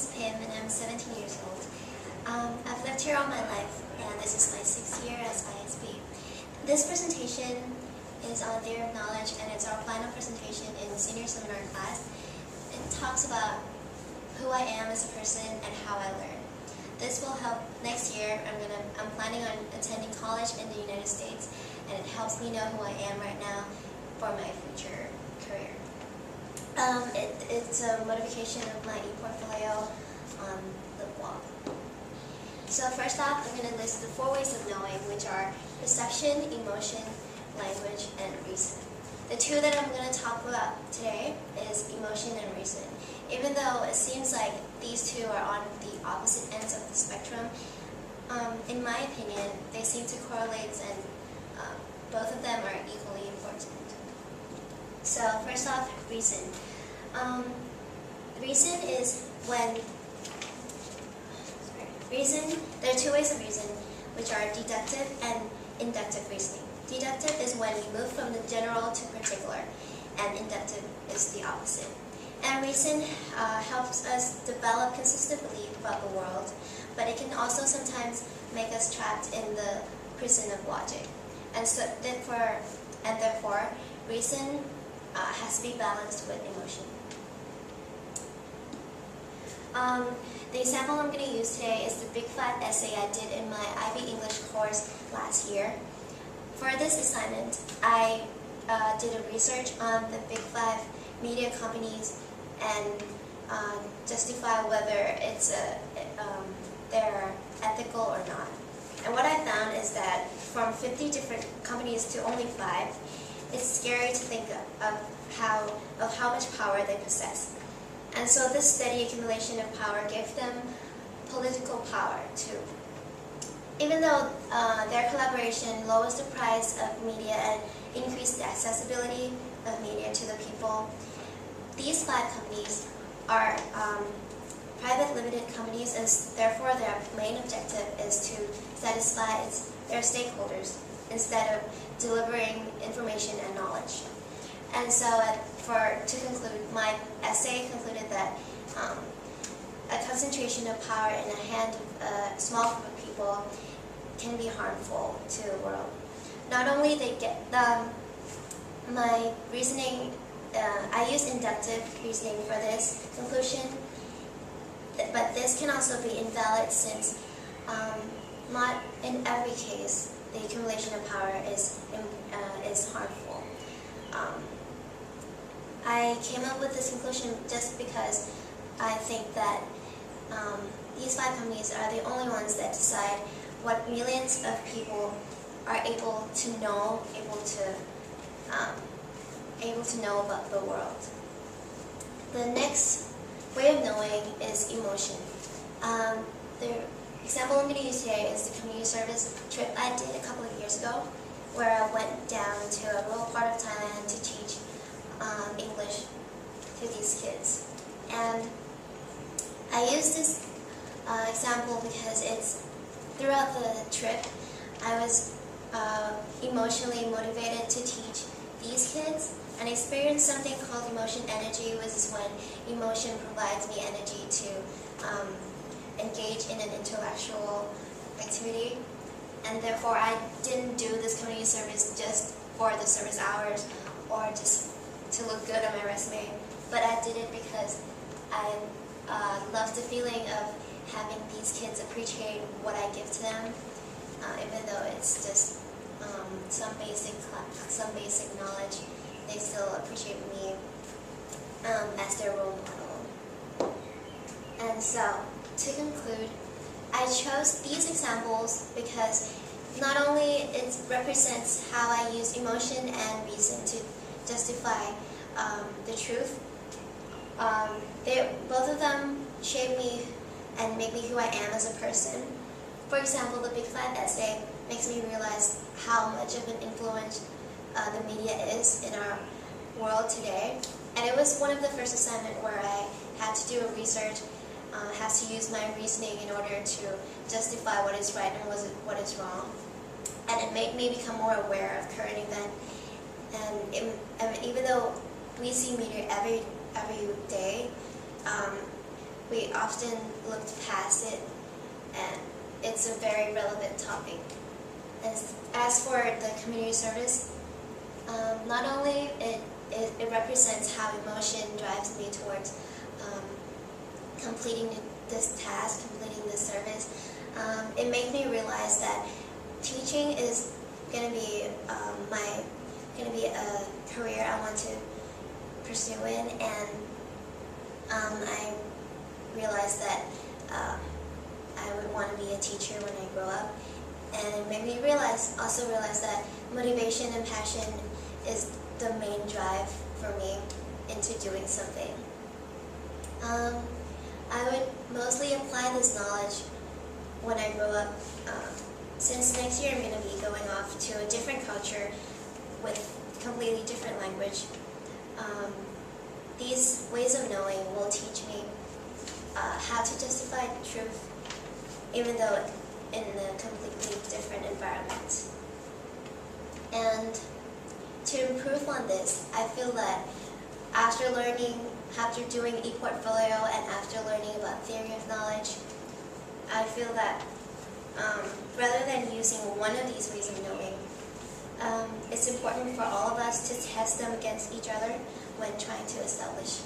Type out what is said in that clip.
is Pim and I'm 17 years old. I've lived here all my life and this is my 6th year as ISB. This presentation is on Theory of Knowledge and it's our final presentation in the senior seminar class. It talks about who I am as a person and how I learn. This will help next year. I'm planning on attending college in the United States and it helps me know who I am right now for my future career. It's a modification of my e-portfolio on the blog. So first off, I'm going to list the 4 ways of knowing, which are perception, emotion, language, and reason. The 2 that I'm going to talk about today is emotion and reason. Even though it seems like these 2 are on the opposite ends of the spectrum, in my opinion, they seem to correlate and both of them are equally important. So first off, reason. Reason is when, there are 2 ways of reason, which are deductive and inductive reasoning. Deductive is when we move from the general to particular, and inductive is the opposite. And reason helps us develop consistent belief about the world, but it can also sometimes make us trapped in the prison of logic. And so therefore, reason has to be balanced with emotion. The example I'm going to use today is the Big 5 essay I did in my IB English course last year. For this assignment, I did a research on the Big 5 media companies and justify whether they're ethical or not. And what I found is that from 50 different companies to only 5, it's scary to think of how much power they possess. And so this steady accumulation of power gave them political power too. Even though their collaboration lowers the price of media and increased the accessibility of media to the people, these 5 companies are private limited companies, and therefore their main objective is to satisfy their stakeholders instead of delivering information and knowledge. And so to conclude, my essay concluded that a concentration of power in the hand of a small group of people can be harmful to the world. Not only my reasoning, I used inductive reasoning for this conclusion, but this can also be invalid since not in every case the accumulation of power is harmful. I came up with this conclusion just because I think that these 5 companies are the only ones that decide what millions of people are able to know about the world. The next way of knowing is emotion. The example I'm going to use today is the community service trip I did a couple of years ago, where I went down to a rural part of Thailand to teach English to these kids. And I use this example because throughout the trip I was emotionally motivated to teach these kids and experience something called emotion energy, which is when emotion provides me energy to engage in an intellectual activity. And therefore I didn't do this community service just for the service hours or just to look good on my resume, but I did it because I love the feeling of having these kids appreciate what I give to them, even though it's just some basic knowledge. They still appreciate me as their role model. And so, to conclude, I chose these examples because not only it represents how I use emotion and reason to justify the truth, both of them shape me and make me who I am as a person. For example, the Big 5 essay makes me realize how much of an influence the media is in our world today. And it was one of the first assignments where I had to do a research, had to use my reasoning in order to justify what is right and what is wrong. And it made me become more aware of current events. And even though we see media every day, we often looked past it, and it's a very relevant topic. As for the community service, not only it represents how emotion drives me towards completing this task, completing this service, it made me realize that teaching is going to be a career I want to pursue in, and I realized that I would want to be a teacher when I grow up, and it made me also realize that motivation and passion is the main drive for me into doing something. I would mostly apply this knowledge when I grow up. Since next year I'm going to be going off to a different culture with completely different language. These ways of knowing will teach me how to justify the truth, even though in a completely different environment. And to improve on this, I feel that after doing e-portfolio and after learning about theory of knowledge, I feel that rather than using one of these ways of knowing, it's important for all of us to test them against each other when trying to establish